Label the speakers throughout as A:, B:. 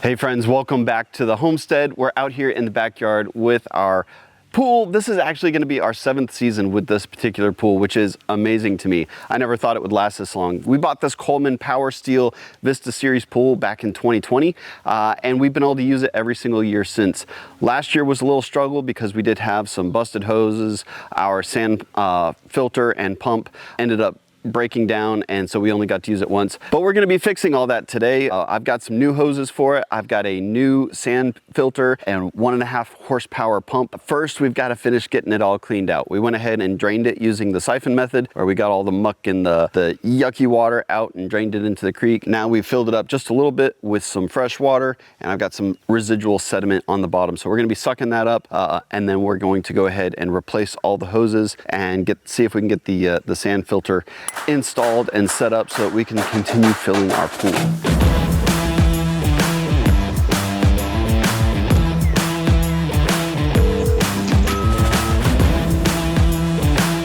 A: Hey friends, welcome back to the homestead. We're out here in the backyard with our pool. This is actually going to be our 7th season with this particular pool, which is amazing to me. I never thought it would last this long. We bought this Coleman Power Steel Vista Series pool back in 2020, and we've been able to use it every single year since. Last year was a little struggle because we did have some busted hoses. Our sand filter and pump ended up breaking down, and so we only got to use it once. But we're going to be fixing all that today. I've got some new hoses for it. I've got a new sand filter and 1.5 horsepower pump. First, we've got to finish getting it all cleaned out. We went ahead and drained it using the siphon method, where we got all the muck and the yucky water out and drained it into the creek. Now we've filled it up just a little bit with some fresh water, and I've got some residual sediment on the bottom. So we're going to be sucking that up, and then we're going to go ahead and replace all the hoses and see if we can get the sand filter installed and set up so that we can continue filling our pool.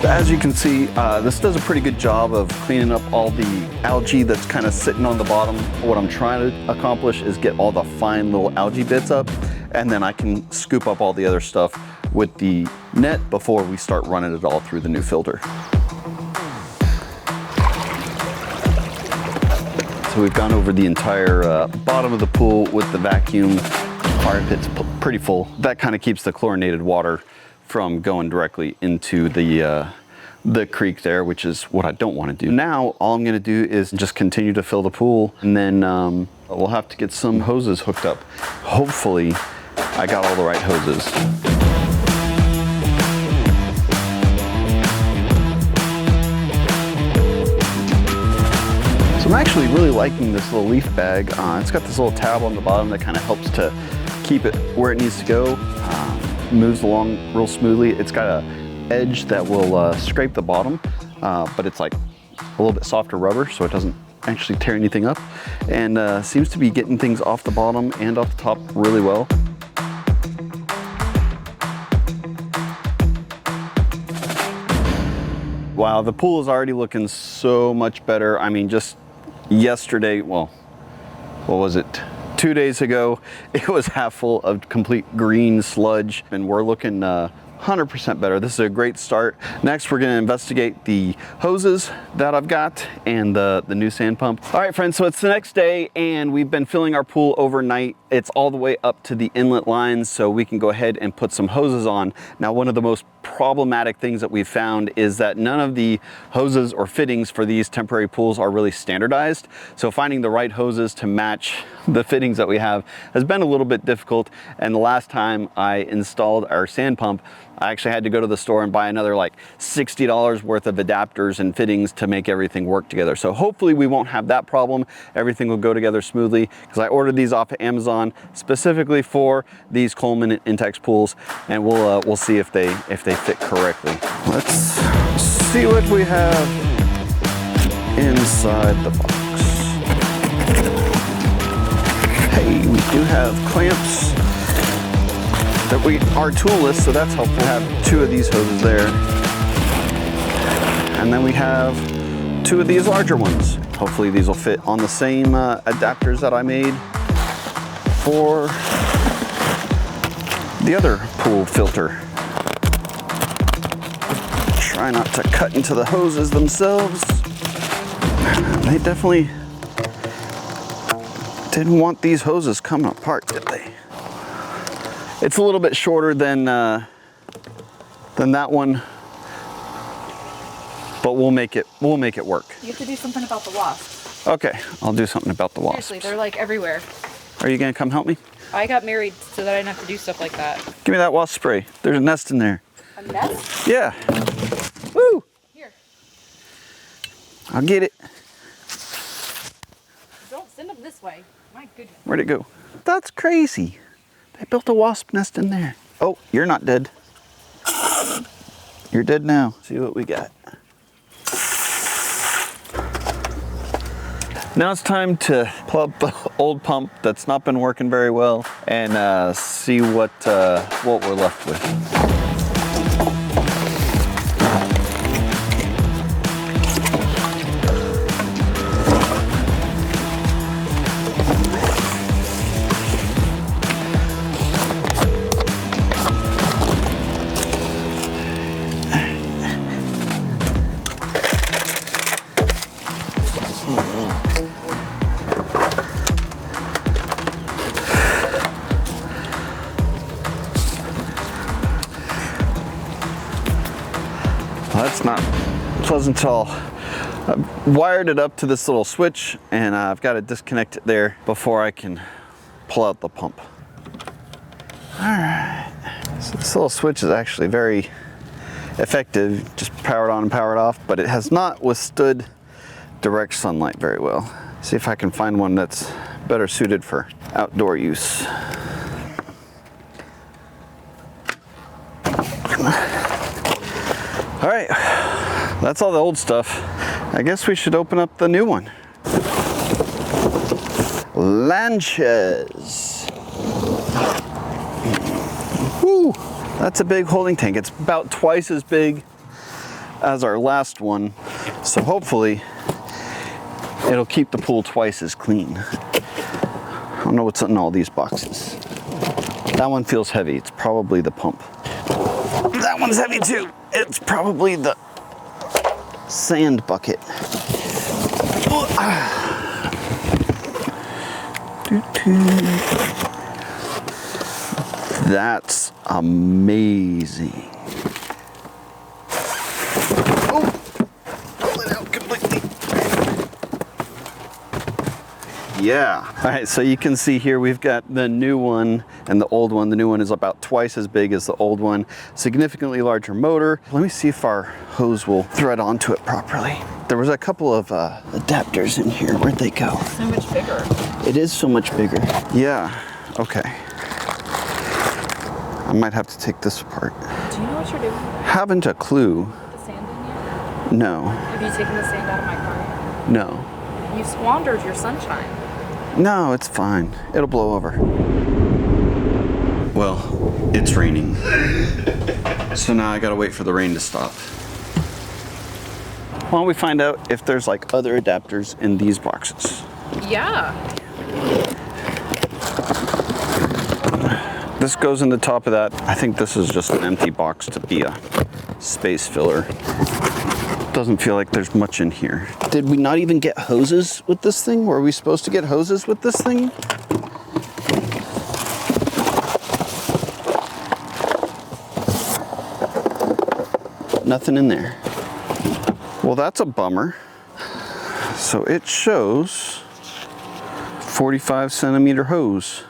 A: As you can see, this does a pretty good job of cleaning up all the algae that's kind of sitting on the bottom. What I'm trying to accomplish is get all the fine little algae bits up, and then I can scoop up all the other stuff with the net before we start running it all through the new filter. So we've gone over the entire bottom of the pool with the vacuum. Our pit's pretty full. That kind of keeps the chlorinated water from going directly into the creek there, which is what I don't want to do. Now, all I'm going to do is just continue to fill the pool, and then we'll have to get some hoses hooked up. Hopefully, I got all the right hoses. I'm actually really liking this little leaf bag. It's got this little tab on the bottom that kind of helps to keep it where it needs to go. Moves along real smoothly. It's got an edge that will scrape the bottom, but it's like a little bit softer rubber, so it doesn't actually tear anything up, and seems to be getting things off the bottom and off the top really well. Wow, the pool is already looking so much better. I mean, just yesterday, well, what was it? 2 days ago, it was half full of complete green sludge, and we're looking 100% better. This is a great start. Next, we're going to investigate the hoses that I've got and the new sand pump. All right, friends, so it's the next day, and we've been filling our pool overnight. It's all the way up to the inlet lines, so we can go ahead and put some hoses on. Now, one of the most problematic things that we've found is that none of the hoses or fittings for these temporary pools are really standardized. So finding the right hoses to match the fittings that we have has been a little bit difficult. And the last time I installed our sand pump, I actually had to go to the store and buy another like $60 worth of adapters and fittings to make everything work together. So hopefully we won't have that problem. Everything will go together smoothly, because I ordered these off of Amazon specifically for these Coleman and Intex pools, and we'll see if they fit correctly. Let's see what we have inside the box. Hey, we do have clamps that are toolless, so that's helpful. We have 2 of these hoses there, and then we have 2 of these larger ones. Hopefully these will fit on the same adapters that I made for the other pool filter. Try not to cut into the hoses themselves. They definitely didn't want these hoses coming apart, did they? It's a little bit shorter than that one, but we'll make it work.
B: You have to do something about the wasps.
A: Okay, I'll do something about the wasps.
B: Seriously, they're like everywhere.
A: Are you gonna come help me?
B: I got married so that I didn't have to do stuff like that.
A: Give me that wasp spray. There's a nest in there.
B: A nest?
A: Yeah. Woo!
B: Here.
A: I'll get it.
B: Don't send them this way. My goodness.
A: Where'd it go? That's crazy. They built a wasp nest in there. Oh, you're not dead. You're dead now. See what we got. Now it's time to pull up the old pump that's not been working very well and see what we're left with. That's not pleasant at all. I've wired it up to this little switch, and I've got to disconnect it there before I can pull out the pump. All right, so this little switch is actually very effective, just power it on and power it off, but it has not withstood direct sunlight very well. See if I can find one that's better suited for outdoor use. All right, that's all the old stuff. I guess we should open up the new one. Lanchez. Woo, that's a big holding tank. It's about twice as big as our last one. So hopefully it'll keep the pool twice as clean. I don't know what's in all these boxes. That one feels heavy. It's probably the pump. That one's heavy too. It's probably the sand bucket. That's amazing. Oh, pull it out completely. Yeah. All right, so you can see here we've got the new one and the old one. The new one is about twice as big as the old one. Significantly larger motor. Let me see if our hose will thread onto it properly. There was a couple of adapters in here. Where'd they go?
B: So much bigger.
A: It is so much bigger. Yeah, okay. I might have to take this apart.
B: Do you know what you're doing?
A: Haven't a clue.
B: Put the sand in yet?
A: No.
B: Have you taken the sand out of my car?
A: No.
B: You've squandered your sunshine.
A: No, it's fine. It'll blow over. Well, it's raining. So now I gotta wait for the rain to stop. Why don't we find out if there's like other adapters in these boxes?
B: Yeah.
A: This goes in the top of that. I think this is just an empty box to be a space filler. Doesn't feel like there's much in here. Did we not even get hoses with this thing? Were we supposed to get hoses with this thing? Nothing in there. Well, that's a bummer. So it shows 45 centimeter hose.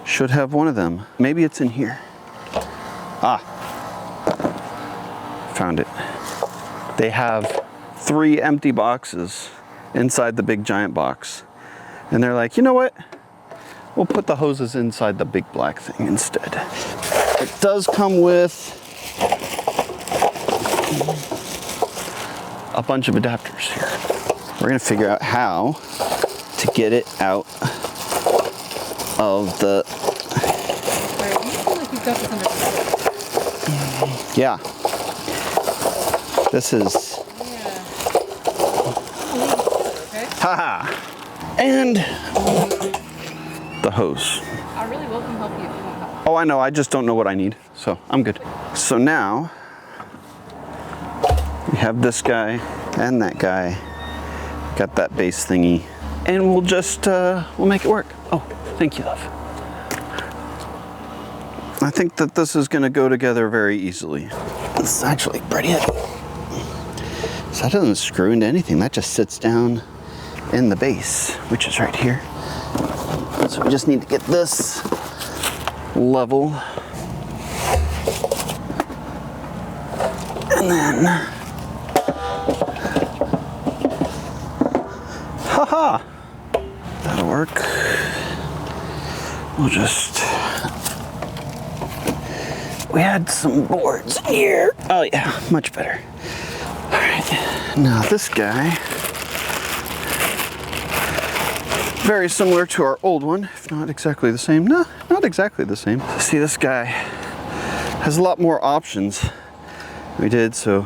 A: Should have one of them. Maybe it's in here. Ah, found it. They have 3 empty boxes inside the big giant box. And they're like, you know what? We'll put the hoses inside the big black thing instead. It does come with a bunch of adapters here. We're gonna figure out how to get it out of the...
B: Alright, you feel like you've got this under control.
A: Yeah. This is...
B: Yeah. Okay.
A: Haha! And the hose.
B: I really will come help you if you want help.
A: Oh, I know, I just don't know what I need, so I'm good. So now, we have this guy and that guy. Got that base thingy. And we'll just, we'll make it work. Oh, thank you, love. I think that this is gonna go together very easily. This is actually pretty heavy. So that doesn't screw into anything. That just sits down in the base, which is right here. So we just need to get this level. And then, haha, that'll work. We'll just, we had some boards here. Oh yeah, much better. All right, now this guy, very similar to our old one, if not exactly the same. No, not exactly the same. See, this guy has a lot more options. We did, so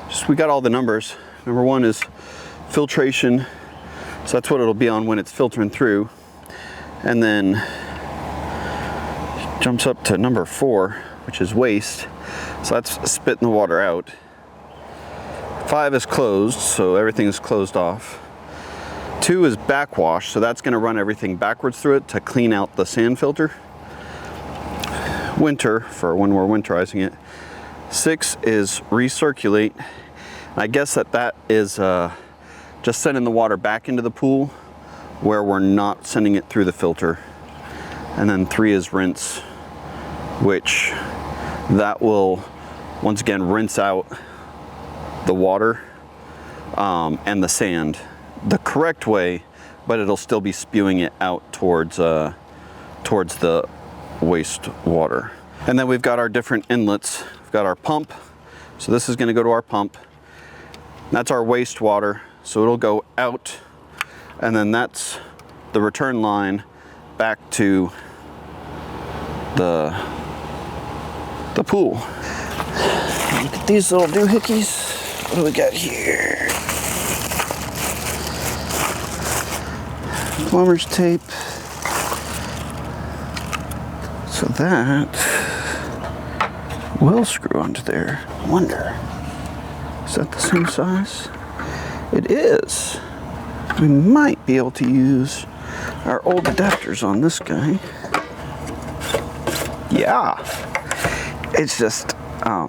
A: just we got all the numbers. Number 1 is filtration, so that's what it'll be on when it's filtering through. And then jumps up to number 4, which is waste, so that's spitting the water out. 5 is closed, so everything is closed off. 2 is backwash, so that's going to run everything backwards through it to clean out the sand filter. Winter, for when we're winterizing it. 6 is recirculate, I guess that is just sending the water back into the pool where we're not sending it through the filter. And then 3 is rinse, which that will once again rinse out the water and the sand the correct way, but it'll still be spewing it out towards the waste water. And then we've got our different inlets. We've got our pump, so this is going to go to our pump. That's our wastewater, so it'll go out, and then that's the return line back to the pool. Look at these little doohickeys. What do we got here? Plumber's tape. So that will screw onto there. I wonder, is that the same size? It is. We might be able to use our old adapters on this guy. Yeah. It's just a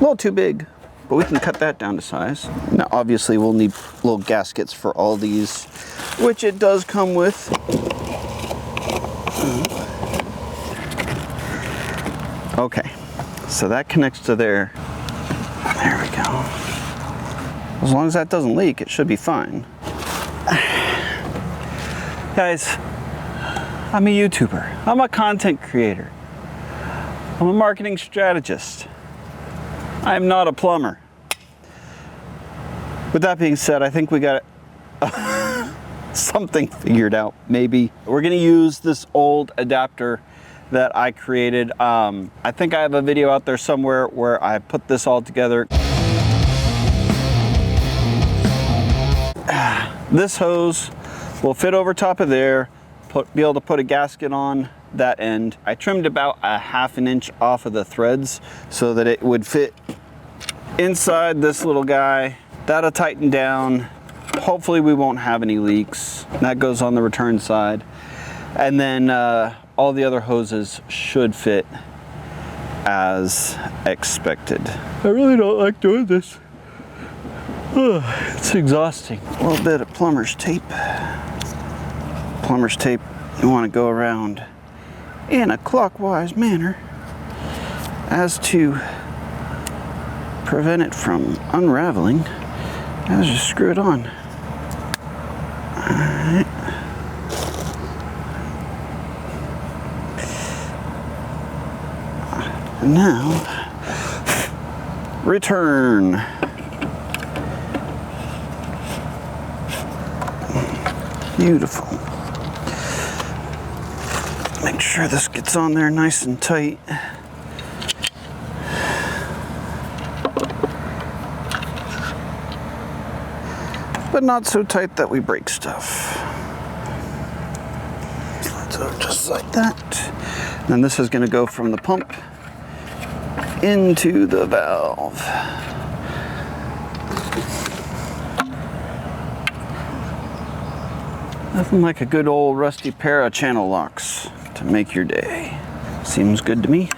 A: little too big, but we can cut that down to size. Now obviously we'll need little gaskets for all these, which it does come with. Okay, so that connects to there. There we go. As long as that doesn't leak, it should be fine. Guys, I'm a YouTuber. I'm a content creator. I'm a marketing strategist. I am not a plumber. With that being said, I think we got something figured out, maybe. We're gonna use this old adapter that I created. I think I have a video out there somewhere where I put this all together. This hose will fit over top of there, be able to put a gasket on that end. I trimmed about a ½ inch off of the threads so that it would fit inside this little guy. That'll tighten down. Hopefully we won't have any leaks. That goes on the return side. And then all the other hoses should fit as expected. I really don't like doing this. It's exhausting. A little bit of plumber's tape. Plumber's tape, you want to go around in a clockwise manner as to prevent it from unraveling as you screw it on. Alright. And now, return. Beautiful. Make sure this gets on there nice and tight. But not so tight that we break stuff. So just like that. And this is going to go from the pump into the valve. Nothing like a good old rusty pair of channel locks to make your day. Seems good to me.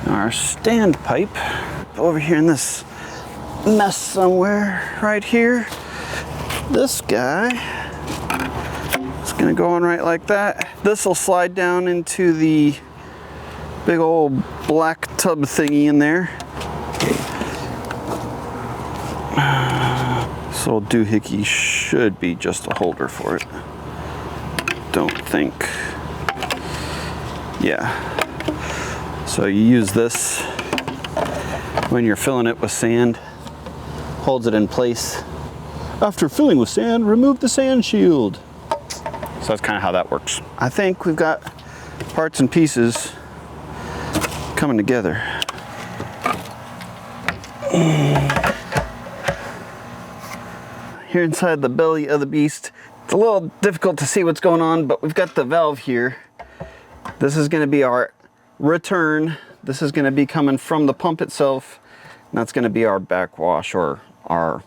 A: Our stand pipe over here in this mess somewhere right here. This guy is gonna go on right like that. This will slide down into the big old black tub thingy in there. This little doohickey should be just a holder for it. Don't think. Yeah. So you use this when you're filling it with sand. Holds it in place. After filling with sand, remove the sand shield. So that's kind of how that works. I think we've got parts and pieces coming together. Here inside the belly of the beast, it's a little difficult to see what's going on, but we've got the valve here. This is going to be our return. This is going to be coming from the pump itself. And that's going to be our backwash or our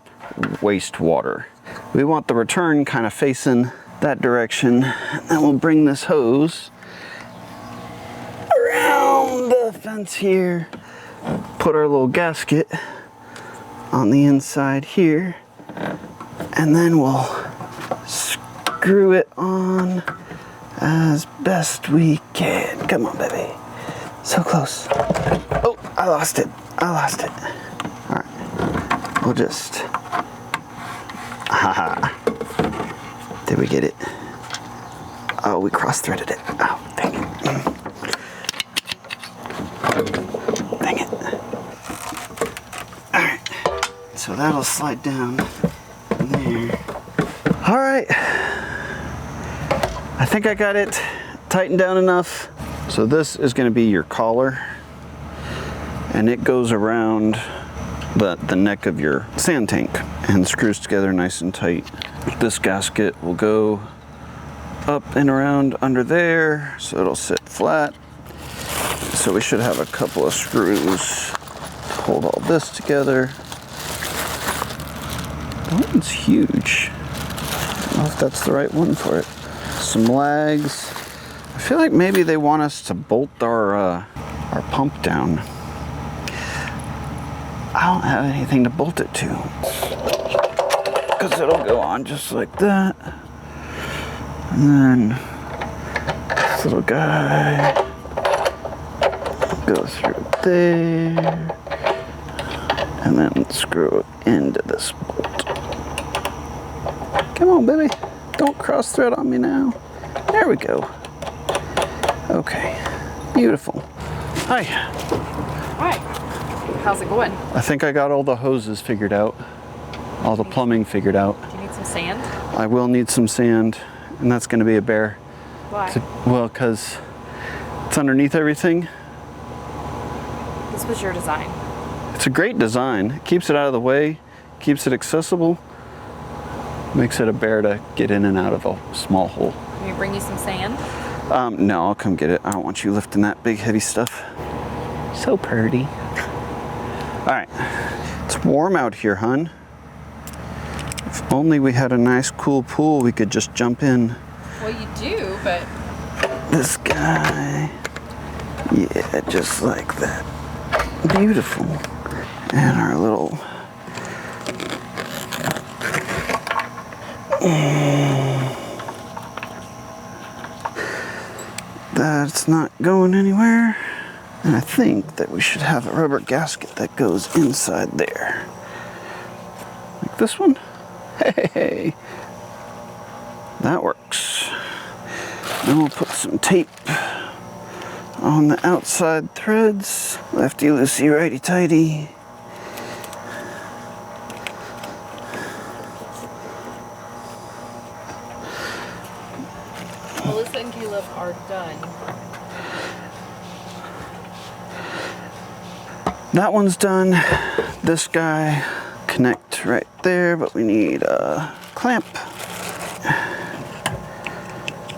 A: wastewater. We want the return kind of facing that direction. And then we'll bring this hose around the fence here put our little gasket on the inside here, and then we'll screw it on as best we can. Come on, baby. So close. Oh, I lost it. All right. We'll just... Haha. Did we get it? Oh, we cross-threaded it. Oh, dang it. Dang it. All right. So that'll slide down there. All right. I think I got it tightened down enough. So this is going to be your collar, and it goes around the neck of your sand tank and screws together nice and tight. This gasket will go up and around under there, so it'll sit flat. So we should have a couple of screws to hold all this together. That one's huge. I don't know if that's the right one for it. Some lags. I feel like maybe they want us to bolt our pump down. I don't have anything to bolt it to, because it'll go on just like that. And then this little guy goes through there, and then screw it into this bolt. Come on, baby. Don't cross thread on me now. There we go. Okay, beautiful. Hi.
B: Hi. How's it going?
A: I think I got all the hoses figured out, all the plumbing figured out.
B: Do you need some sand?
A: I will need some sand, and that's going to be a bear.
B: Why?
A: Well, because it's underneath everything.
B: This was your design.
A: It's a great design. It keeps it out of the way, keeps it accessible, makes it a bear to get in and out of a small hole.
B: Can we bring you some sand?
A: No, I'll come get it. I don't want you lifting that big heavy stuff. So pretty. All right, it's warm out here, hun. If only we had a nice cool pool we could just jump in.
B: Well, you do, but...
A: This guy, yeah, just like that. Beautiful. And our little... That's not going anywhere. And I think that we should have a rubber gasket that goes inside there. Like this one. Hey, that works. Then we'll put some tape on the outside threads. Lefty loosey, righty tighty.
B: Melissa and Caleb are done.
A: That one's done. This guy connect right there, but we need a clamp.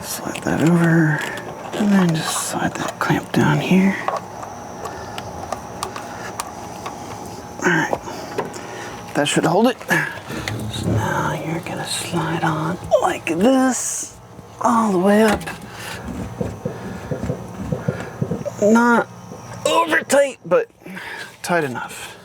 A: Slide that over, and then just slide that clamp down here. All right, that should hold it. So now you're gonna slide on like this, all the way up. Not over tight, but tight enough.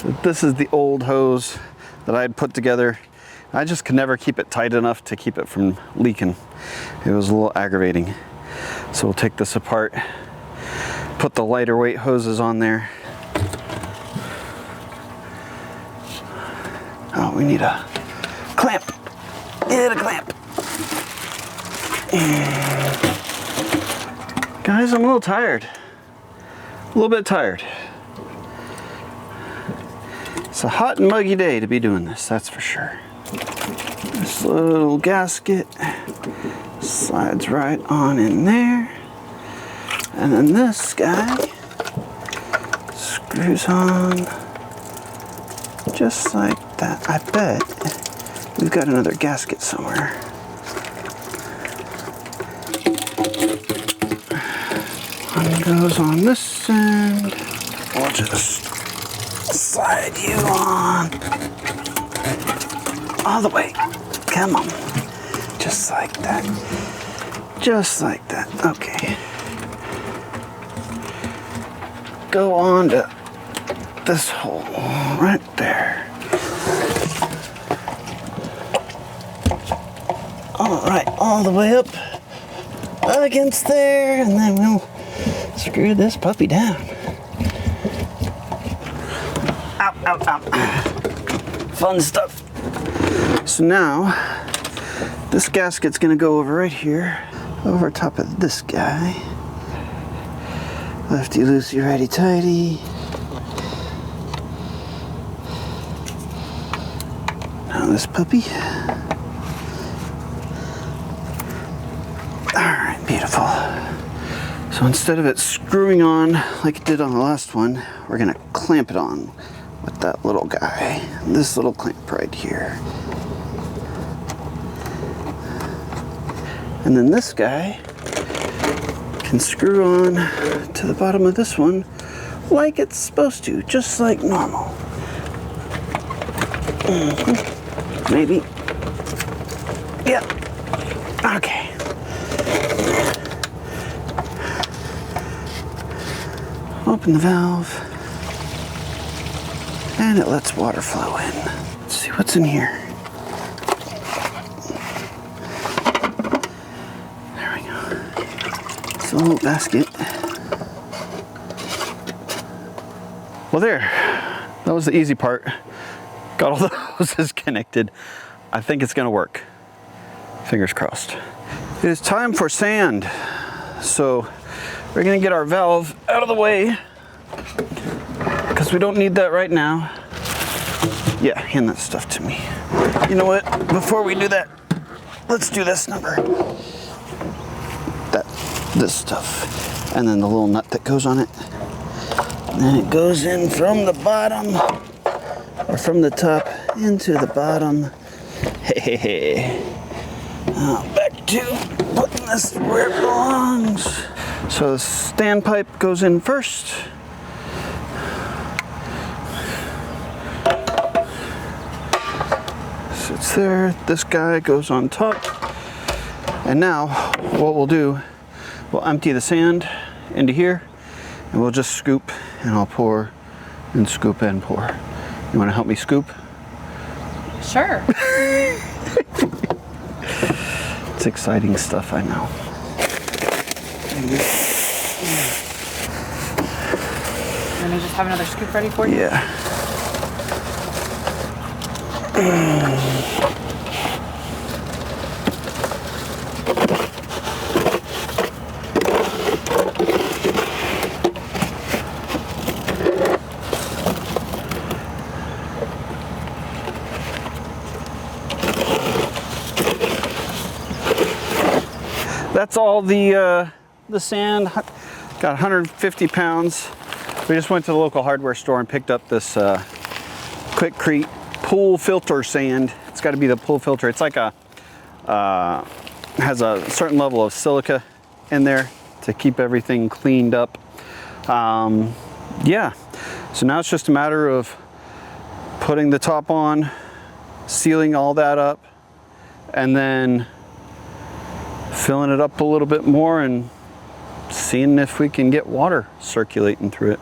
A: So this is the old hose that I had put together. I just could never keep it tight enough to keep it from leaking. It was a little aggravating. So we'll take this apart, put the lighter weight hoses on there. Oh, we need a clamp. Get a clamp. Guys, I'm a little tired. A little bit tired. It's a hot and muggy day to be doing this, that's for sure. This little gasket slides right on in there. And then this guy screws on just like that. I bet we've got another gasket somewhere. One goes on this end. We'll just slide you on all the way. Come on. Just like that. Just like that. Okay. Go on to this hole right there. All right, all the way up against there, and then we'll screw this puppy down. Ow, ow, ow. Fun stuff. So now, this gasket's gonna go over right here, over top of this guy. Lefty loosey, righty tighty. Now this puppy. Alright, beautiful. So instead of it screwing on like it did on the last one, we're gonna clamp it on with that little guy. This little clamp right here. And then this guy can screw on to the bottom of this one like it's supposed to, just like normal. Maybe. Yep. Okay. Open the valve, and it lets water flow in. Let's see what's in here. There we go. It's a little basket. Well, there. That was the easy part. Got all the hoses connected. I think it's gonna work. Fingers crossed. It is time for sand. So we're gonna get our valve out of the way because we don't need that right now. Yeah, hand that stuff to me. You know what? Before we do that, let's do this number. This stuff. And then the little nut that goes on it. And then it goes in from the bottom, or from the top into the bottom. Hey. Back to putting this where it belongs. So the standpipe goes in first. Sits there. This guy goes on top. And now what we'll do, we'll empty the sand into here, and we'll just scoop, and I'll pour and scoop and pour. You want to help me scoop?
B: Sure.
A: It's exciting stuff, I know.
B: Let me just have another scoop ready for you.
A: Yeah. That's all the sand. Got 150 pounds. We just went to the local hardware store and picked up this Quickcrete pool filter sand. It's got to be the pool filter. It's like has a certain level of silica in there to keep everything cleaned up. Yeah, so now it's just a matter of putting the top on, sealing all that up, and then filling it up a little bit more and seeing if we can get water circulating through it.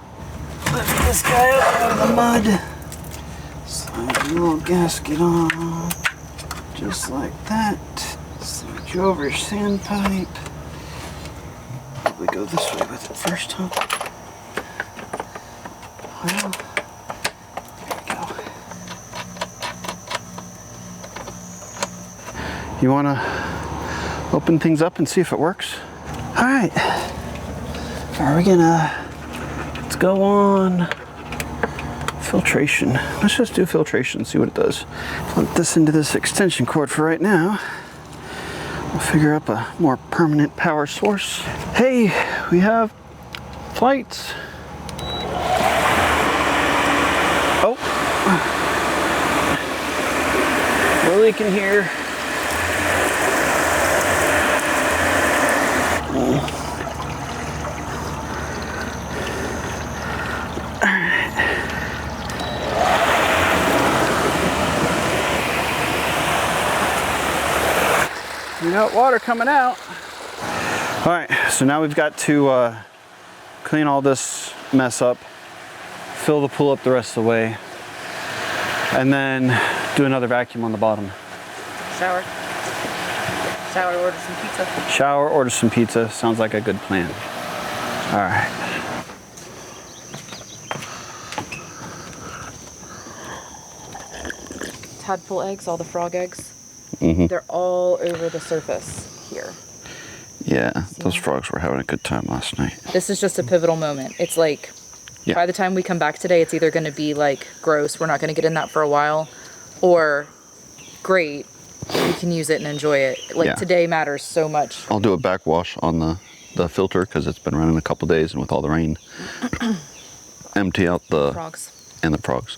A: Lift this guy up out of the mud. Slide the little gasket on, just like that. Slide you over your sandpipe. Probably go this way with it first, huh? Well, there we go. You wanna open things up and see if it works? All right, let's go on filtration. Let's just do filtration, see what it does. Plug this into this extension cord for right now. We'll figure out a more permanent power source. Hey, we have flights. Oh, we're leaking here. got water coming out. All right, so now we've got to clean all this mess up, fill the pool up the rest of the way, and then do another vacuum on the bottom.
B: Shower. Shower, order some pizza.
A: Shower, order some pizza. Sounds like a good plan. All right.
B: Tadpole eggs, all the frog eggs. They're all over the surface here.
A: Yeah, those frogs were having a good time last night.
B: This is just a pivotal moment. It's like, by the time we come back today, it's either going to be like gross, we're not going to get in that for a while, or great, we can use it and enjoy it. Like today matters so much.
A: I'll do a backwash on the filter because it's been running a couple days, and with all the rain, empty out the
B: frogs
A: and the frogs.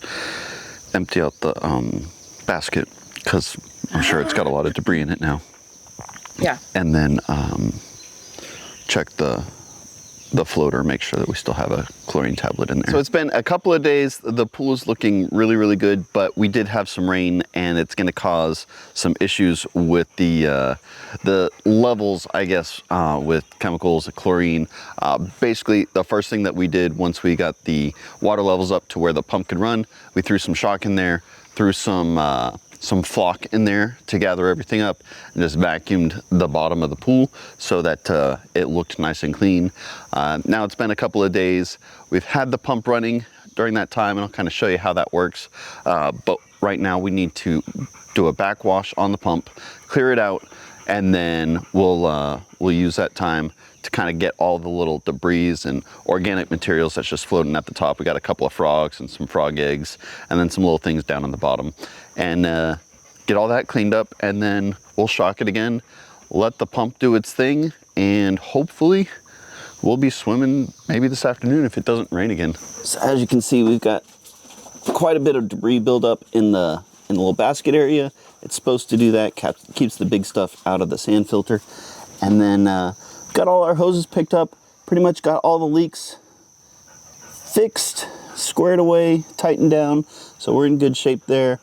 A: Empty out the basket because I'm sure it's got a lot of debris in it now.
B: Yeah.
A: And then check the floater, make sure that we still have a chlorine tablet in there. So it's been a couple of days. The pool is looking really, really good, but we did have some rain, and it's going to cause some issues with the levels, I guess, with chemicals, chlorine. Basically, the first thing that we did once we got the water levels up to where the pump could run, we threw some shock in there, threw some flock in there to gather everything up, and just vacuumed the bottom of the pool so that it looked nice and clean. Now it's been a couple of days. We've had the pump running during that time, and I'll kind of show you how that works. But right now we need to do a backwash on the pump, clear it out, and then we'll use that time to kind of get all the little debris and organic materials that's just floating at the top. We got a couple of frogs and some frog eggs, and then some little things down on the bottom, and get all that cleaned up, and then we'll shock it again, let the pump do its thing, and hopefully we'll be swimming maybe this afternoon if it doesn't rain again. So as you can see, we've got quite a bit of debris buildup in the little basket area. It's supposed to do that, keeps the big stuff out of the sand filter. And then got all our hoses picked up, pretty much got all the leaks fixed, squared away, tightened down, so we're in good shape there.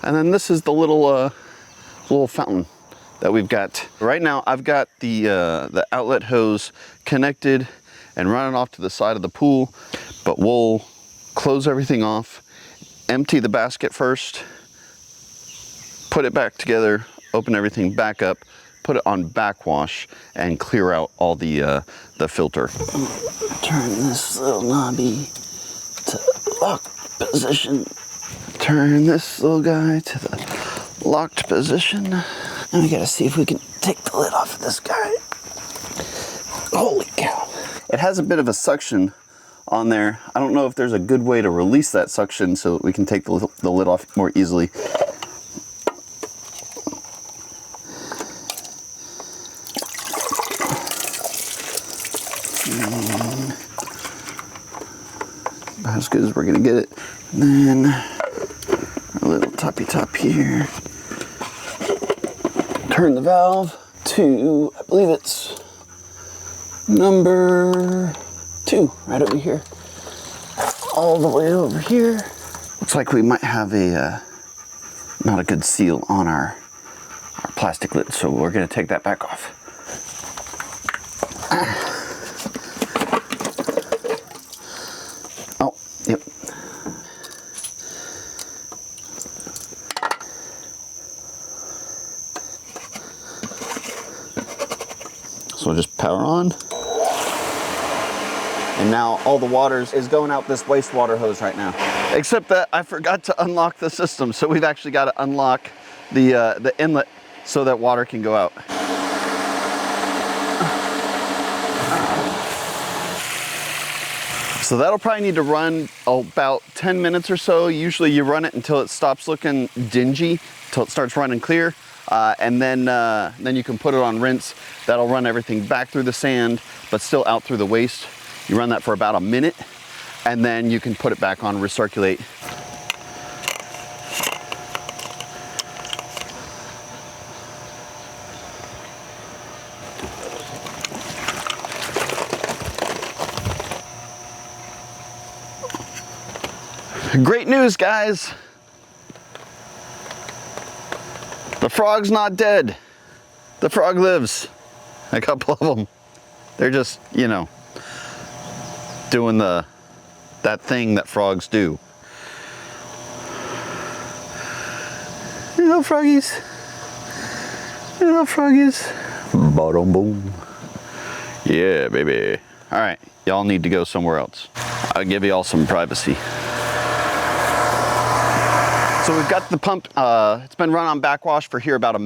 A: And then this is the little fountain that we've got. Right now I've got the outlet hose connected and running off to the side of the pool, but we'll close everything off, empty the basket first, put it back together, open everything back up, put it on backwash, and clear out all the filter. Turn this little knobby to lock position. Turn this little guy to the locked position. And we gotta see if we can take the lid off of this guy. Holy cow. It has a bit of a suction on there. I don't know if there's a good way to release that suction so that we can take the lid off more easily. About as good as we're gonna get it. And then our little toppy top here. Turn the valve to, I believe it's number 2, right over here. All the way over here. Looks like we might have a not a good seal on our plastic lid, so we're gonna take that back off. Oh, yep. So we'll just power on. And now all the water is going out this wastewater hose right now. Except that I forgot to unlock the system, so we've actually got to unlock the inlet so that water can go out. So that'll probably need to run about 10 minutes or so. Usually you run it until it stops looking dingy, until it starts running clear. And then you can put it on rinse. That'll run everything back through the sand, but still out through the waste. You run that for about a minute, and then you can put it back on, recirculate. Great news, guys. The frog's not dead. The frog lives. A couple of them. They're just, you know, doing that thing that frogs do. You know, froggies. You know, froggies. Bottom boom. Yeah, baby. All right, y'all need to go somewhere else. I'll give y'all some privacy. So we've got the pump, it's been run on backwash for here about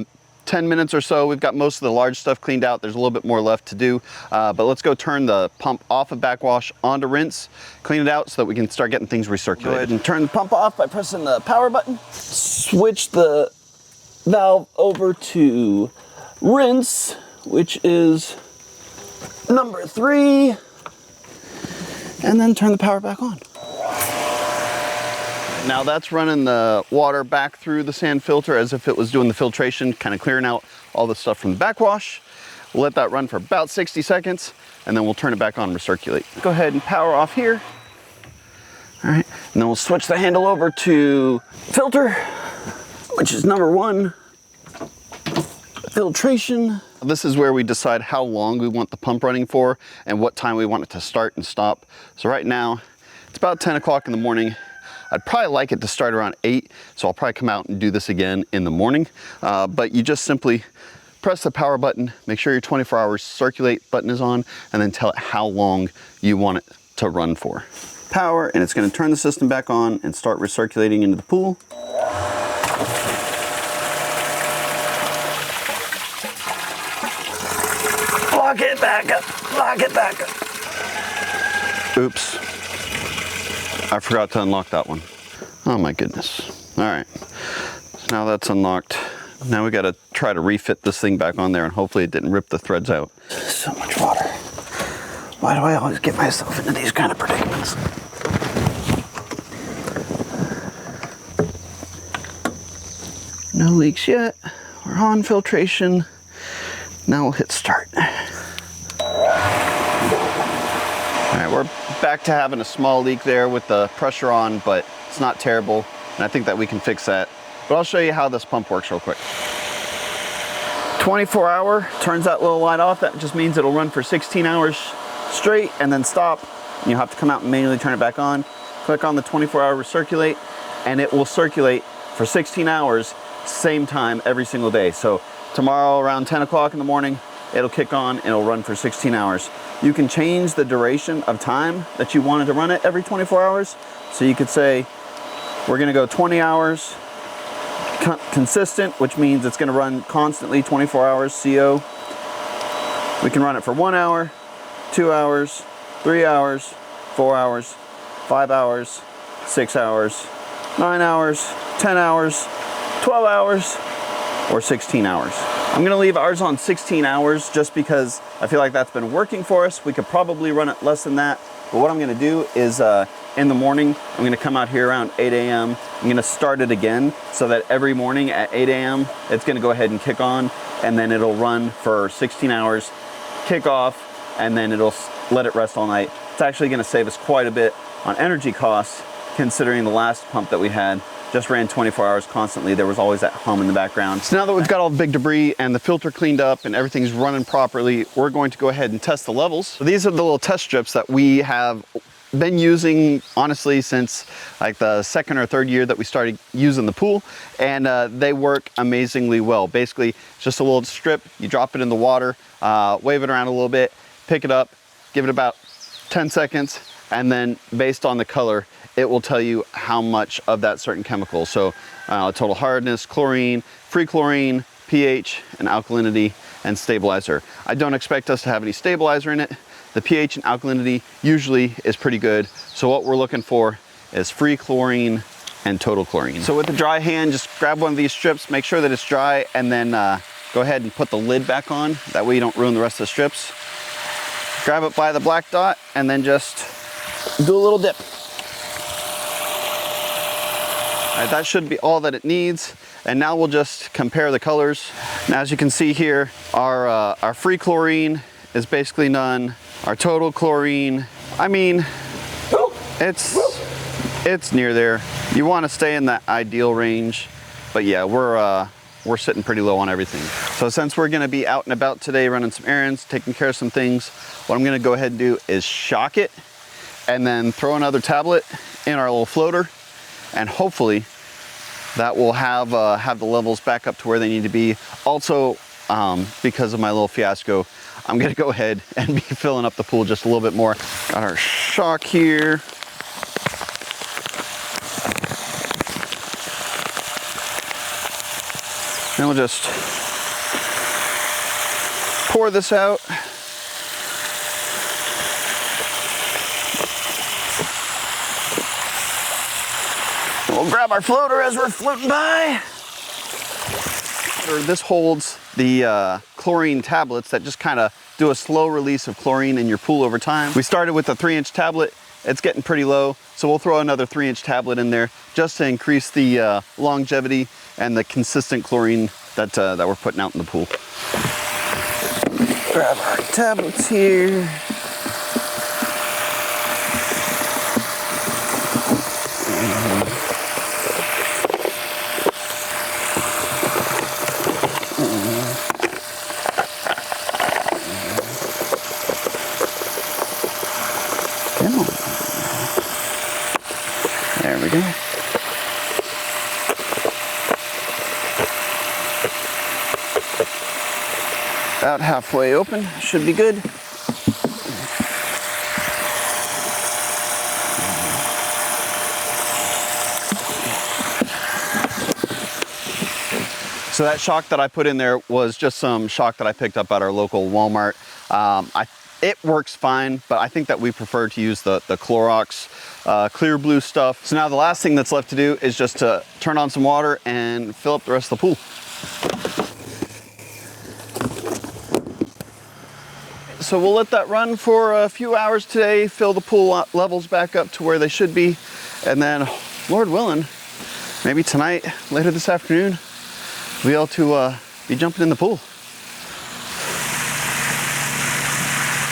A: 10 minutes or so. We've got most of the large stuff cleaned out. There's a little bit more left to do, but let's go turn the pump off of backwash onto rinse, clean it out so that we can start getting things recirculated. Go ahead and turn the pump off by pressing the power button. Switch the valve over to rinse, which is number 3, and then turn the power back on. Now that's running the water back through the sand filter as if it was doing the filtration, kind of clearing out all the stuff from the backwash. We'll let that run for about 60 seconds and then we'll turn it back on and recirculate. Go ahead and power off here. All right, and then we'll switch the handle over to filter, which is number 1, filtration. This is where we decide how long we want the pump running for and what time we want it to start and stop. So right now, it's about 10 o'clock in the morning. I'd probably like it to start around 8, so I'll probably come out and do this again in the morning. But you just simply press the power button, make sure your 24-hour circulate button is on, and then tell it how long you want it to run for. Power, and it's gonna turn the system back on and start recirculating into the pool. Lock it back up, lock it back up. Oops. I forgot to unlock that one. Oh my goodness. All right, so now that's unlocked. Now we gotta try to refit this thing back on there and hopefully it didn't rip the threads out. So much water. Why do I always get myself into these kind of predicaments? No leaks yet. We're on filtration. Now we'll hit start. All right, we're back to having a small leak there with the pressure on, but it's not terrible. And I think that we can fix that. But I'll show you how this pump works real quick. 24-hour, turns that little light off. That just means it'll run for 16 hours straight and then stop. And you'll have to come out and manually turn it back on. Click on the 24-hour recirculate, and it will circulate for 16 hours, same time every single day. So tomorrow around 10 o'clock in the morning, it'll kick on and it'll run for 16 hours. You can change the duration of time that you wanted to run it every 24 hours. So you could say, we're gonna go 20 hours consistent, which means it's gonna run constantly 24 hours CO. We can run it for 1 hour, 2 hours, 3 hours, 4 hours, 5 hours, 6 hours, 9 hours, 10 hours, 12 hours, or 16 hours. I'm gonna leave ours on 16 hours just because I feel like that's been working for us. We could probably run it less than that, but what I'm gonna do is in the morning, I'm gonna come out here around 8 a.m. I'm gonna start it again so that every morning at 8 a.m. it's gonna go ahead and kick on, and then it'll run for 16 hours, kick off, and then it'll let it rest all night. It's actually gonna save us quite a bit on energy costs, considering the last pump that we had just ran 24 hours constantly. There was always that hum in the background. So now that we've got all the big debris and the filter cleaned up and everything's running properly, we're going to go ahead and test the levels. So these are the little test strips that we have been using, honestly, since like the 2nd or 3rd year that we started using the pool, and they work amazingly well. Basically, it's just a little strip, you drop it in the water, wave it around a little bit, pick it up, give it about 10 seconds, and then based on the color, it will tell you how much of that certain chemical. So total hardness, chlorine, free chlorine, pH, and alkalinity, and stabilizer. I don't expect us to have any stabilizer in it. The pH and alkalinity usually is pretty good. So what we're looking for is free chlorine and total chlorine. So with the dry hand, just grab one of these strips, make sure that it's dry, and then go ahead and put the lid back on. That way you don't ruin the rest of the strips. Grab it by the black dot and then just do a little dip. All right, that should be all that it needs. And now we'll just compare the colors. Now, as you can see here, our free chlorine is basically none. Our total chlorine, I mean, it's near there. You want to stay in that ideal range, but yeah, we're sitting pretty low on everything. So since we're gonna be out and about today, running some errands, taking care of some things, what I'm gonna go ahead and do is shock it and then throw another tablet in our little floater, and hopefully that will have the levels back up to where they need to be. Also, because of my little fiasco, I'm gonna go ahead and be filling up the pool just a little bit more. Got our shock here. And we'll just pour this out. We'll grab our floater as we're floating by. This holds the chlorine tablets that just kind of do a slow release of chlorine in your pool over time. We started with a 3-inch tablet. It's getting pretty low, so we'll throw another 3-inch tablet in there just to increase the longevity and the consistent chlorine that we're putting out in the pool. Grab our tablets here. Come on. There we go. About halfway open, should be good. So that shock that I put in there was just some shock that I picked up at our local Walmart. It works fine, but I think that we prefer to use the Clorox clear blue stuff. So now the last thing that's left to do is just to turn on some water and fill up the rest of the pool. So we'll let that run for a few hours today, fill the pool levels back up to where they should be, and then, Lord willing, maybe tonight, later this afternoon, we'll be able to be jumping in the pool.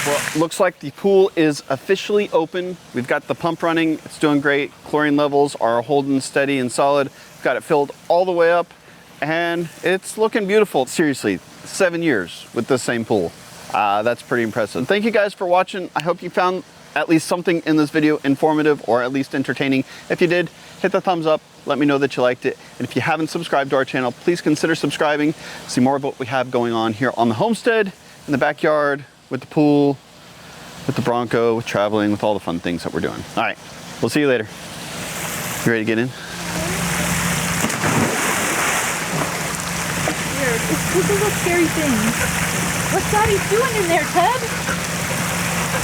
A: Well, looks like the pool is officially open. We've got the pump running, it's doing great. Chlorine levels are holding steady and solid. We've got it filled all the way up, and it's looking beautiful. Seriously, 7 years with the same pool. That's pretty impressive. Thank you guys for watching. I hope you found at least something in this video informative or at least entertaining. If you did, hit the thumbs up. Let me know that you liked it. And if you haven't subscribed to our channel, please consider subscribing. See more of what we have going on here on the homestead, in the backyard, with the pool, with the Bronco, with traveling, with all the fun things that we're doing. All right, we'll see you later. You ready to get in?
B: Weird. This is a scary thing. What's Daddy doing in there, Ted?